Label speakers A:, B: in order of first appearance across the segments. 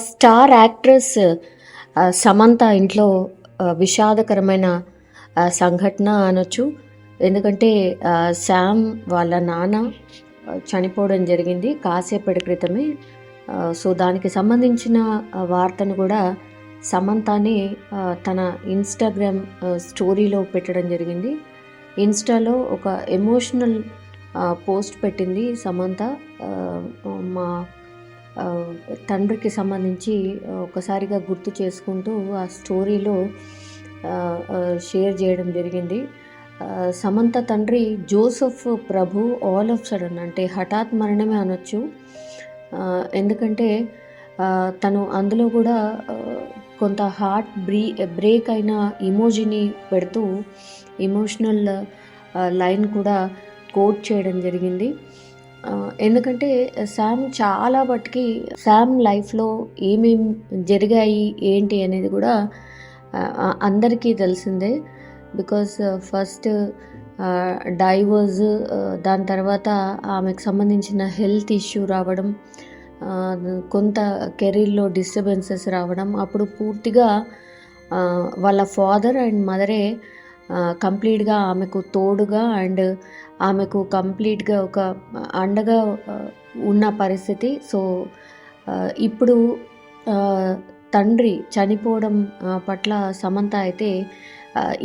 A: Star actress Samantha ఇంట్లో విషాదకరమైన సంఘటన అనొచ్చు. ఎందుకంటే శామ్ వాళ్ళ నాన్న చనిపోవడం జరిగింది కాసేపటి క్రితమే. సో దానికి సంబంధించిన వార్తను కూడా సమంతనే తన ఇన్స్టాగ్రామ్ స్టోరీలో పెట్టడం జరిగింది. ఇన్స్టాలో ఒక ఎమోషనల్ పోస్ట్ పెట్టింది సమంత. మా తండ్రికి సంబంధించి ఒకసారిగా గుర్తు చేసుకుంటూ ఆ స్టోరీలో షేర్ చేయడం జరిగింది. సమంత తండ్రి Joseph Prabhu all of sudden అంటే హఠాత్ మరణమే అనొచ్చు. ఎందుకంటే తను అందులో కూడా కొంత హార్ట్ బ్రేక్ అయిన ఇమోజీని పెడుతూ ఎమోషనల్ లైన్ కూడా కోట్ చేయడం జరిగింది. ఎందుకంటే చాలా మట్టుకి శామ్ లైఫ్లో ఏమేం జరిగాయి ఏంటి అనేది కూడా అందరికీ తెలిసిందే. బికాస్ ఫస్ట్ డైవర్స్, దాని తర్వాత ఆమెకు సంబంధించిన హెల్త్ ఇష్యూ రావడం, కొంత కెరీర్లో డిస్టర్బెన్సెస్ రావడం, అప్పుడు పూర్తిగా వాళ్ళ ఫాదర్ అండ్ మదరే కంప్లీట్గా ఆమెకు తోడుగా అండ్ ఆమెకు కంప్లీట్గా ఒక అండగా ఉన్న పరిస్థితి. సో ఇప్పుడు తండ్రి చనిపోవడం పట్ల సమంత అయితే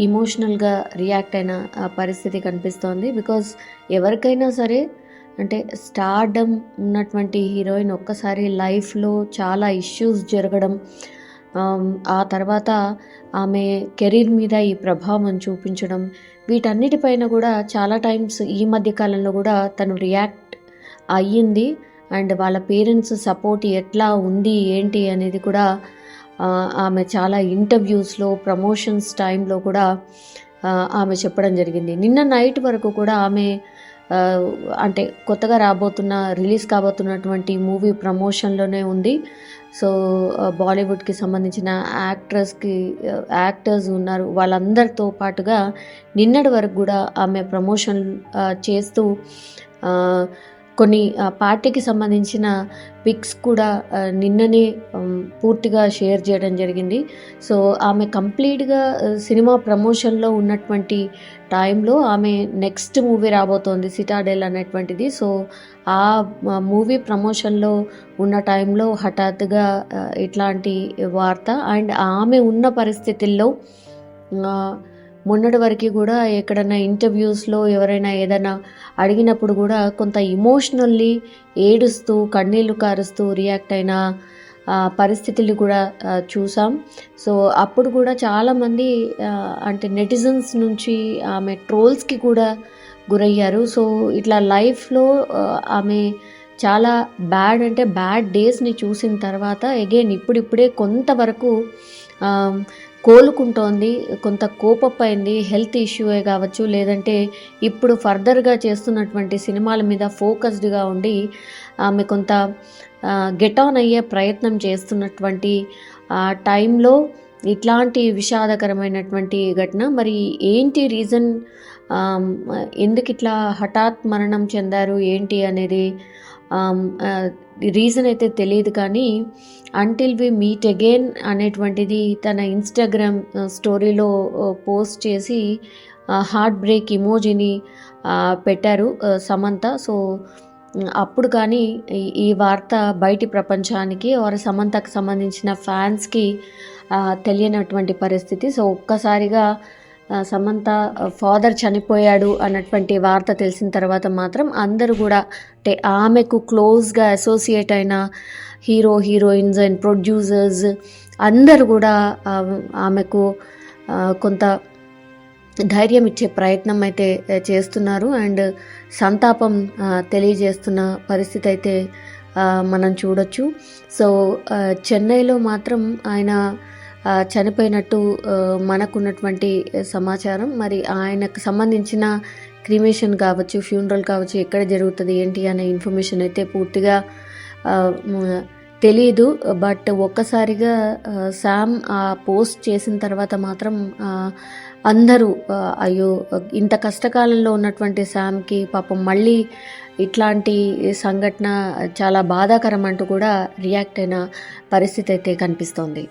A: ఇమోషనల్గా రియాక్ట్ అయిన పరిస్థితి కనిపిస్తోంది. బికాజ్ ఎవరికైనా సరే అంటే స్టార్డమ్ ఉన్నటువంటి హీరోయిన్ ఒక్కసారి లైఫ్లో చాలా ఇష్యూస్ జరగడం, ఆ తర్వాత ఆమె కెరీర్ మీద ఈ ప్రభావం చూపించడం, వీటన్నిటిపైన కూడా చాలా టైమ్స్ ఈ మధ్య కాలంలో కూడా తను రియాక్ట్ అయ్యింది. అండ్ వాళ్ళ పేరెంట్స్ సపోర్ట్ ఎట్లా ఉంది ఏంటి అనేది కూడా ఆమె చాలా ఇంటర్వ్యూస్లో ప్రమోషన్స్ టైంలో కూడా ఆమె చెప్పడం జరిగింది. నిన్న నైట్ వరకు కూడా ఆమె అంటే కొత్తగా రిలీజ్ కాబోతున్నటువంటి మూవీ ప్రమోషన్లోనే ఉంది. సో బాలీవుడ్కి సంబంధించిన యాక్టర్స్ ఉన్నారు, వాళ్ళందరితో పాటుగా నిన్నటి వరకు కూడా ఆమె ప్రమోషన్ చేస్తూ కొన్ని పార్టీకి సంబంధించిన పిక్స్ కూడా నిన్ననే పూర్తిగా షేర్ చేయడం జరిగింది. సో ఆమె కంప్లీట్గా సినిమా ప్రమోషన్లో ఉన్నటువంటి టైంలో ఆమె నెక్స్ట్ మూవీ రాబోతోంది సిటాడెల్ అనేటువంటిది. సో ఆ మూవీ ప్రమోషన్లో ఉన్న టైంలో హఠాత్తుగా ఇట్లాంటి వార్త. అండ్ ఆమె ఉన్న పరిస్థితుల్లో మొన్నటి వరకు కూడా ఎక్కడైనా ఇంటర్వ్యూస్లో ఎవరైనా ఏదైనా అడిగినప్పుడు కూడా కొంత ఇమోషనల్లీ ఏడుస్తూ కన్నీళ్లు కారుస్తూ రియాక్ట్ అయిన పరిస్థితులు కూడా చూసాం. సో అప్పుడు కూడా చాలామంది అంటే నెటిజన్స్ నుంచి ఆమె ట్రోల్స్కి కూడా గురయ్యారు. సో ఇట్లా లైఫ్లో ఆమె చాలా బ్యాడ్ డేస్ని చూసిన తర్వాత అగైన్ ఇప్పుడిప్పుడే కొంతవరకు కోలుకుంటోంది, కొంత కోపమైంది. హెల్త్ ఇష్యూయే కావచ్చు, లేదంటే ఇప్పుడు ఫర్దర్గా చేస్తున్నటువంటి సినిమాల మీద ఫోకస్డ్గా ఉండి ఆమె కొంత గెట్ ఆన్ అయ్యే ప్రయత్నం చేస్తున్నటువంటి టైంలో ఇట్లాంటి విషాదకరమైనటువంటి ఘటన. మరి ఏంటి రీజన్, ఎందుకు ఇట్లా హఠాత్ మరణం చెందారు ఏంటి అనేది రీజన్ అయితే తెలియదు. కానీ అంటిల్ వి మీట్ అగైన్ అనేటువంటిది తన ఇన్స్టాగ్రామ్ స్టోరీలో పోస్ట్ చేసి హార్ట్ బ్రేక్ ఇమోజీని పెట్టారు సమంత. సో అప్పుడు కానీ ఈ వార్త బయటి ప్రపంచానికి సమంతకు సంబంధించిన ఫ్యాన్స్కి తెలియనటువంటి పరిస్థితి. సో ఒక్కసారిగా సమంత ఫాదర్ చనిపోయాడు అన్నటువంటి వార్త తెలిసిన తర్వాత మాత్రం అందరూ కూడా అంటే ఆమెకు క్లోజ్గా అసోసియేట్ అయిన హీరోయిన్స్ అండ్ ప్రొడ్యూసర్స్ అందరూ కూడా ఆమెకు కొంత ధైర్యం ఇచ్చే ప్రయత్నం అయితే చేస్తున్నారు అండ్ సంతాపం తెలియజేస్తున్న పరిస్థితి అయితే మనం చూడొచ్చు. సో చెన్నైలో మాత్రం ఆయన చనిపోయినట్టు మనకున్నటువంటి సమాచారం. మరి ఆయనకు సంబంధించిన క్రిమేషన్ కావచ్చు, ఫ్యూనరల్ కావచ్చు, ఎక్కడ జరుగుతుంది ఏంటి అనే ఇన్ఫర్మేషన్ అయితే పూర్తిగా తెలీదు. బట్ ఒక్కసారిగా శామ్ ఆ పోస్ట్ చేసిన తర్వాత మాత్రం అందరూ అయ్యో ఇంత కష్టకాలంలో ఉన్నటువంటి శామ్కి పాపం మళ్ళీ ఇట్లాంటి సంఘటన చాలా బాధాకరం అంటూ కూడా రియాక్ట్ అయిన పరిస్థితి అయితే కనిపిస్తోంది.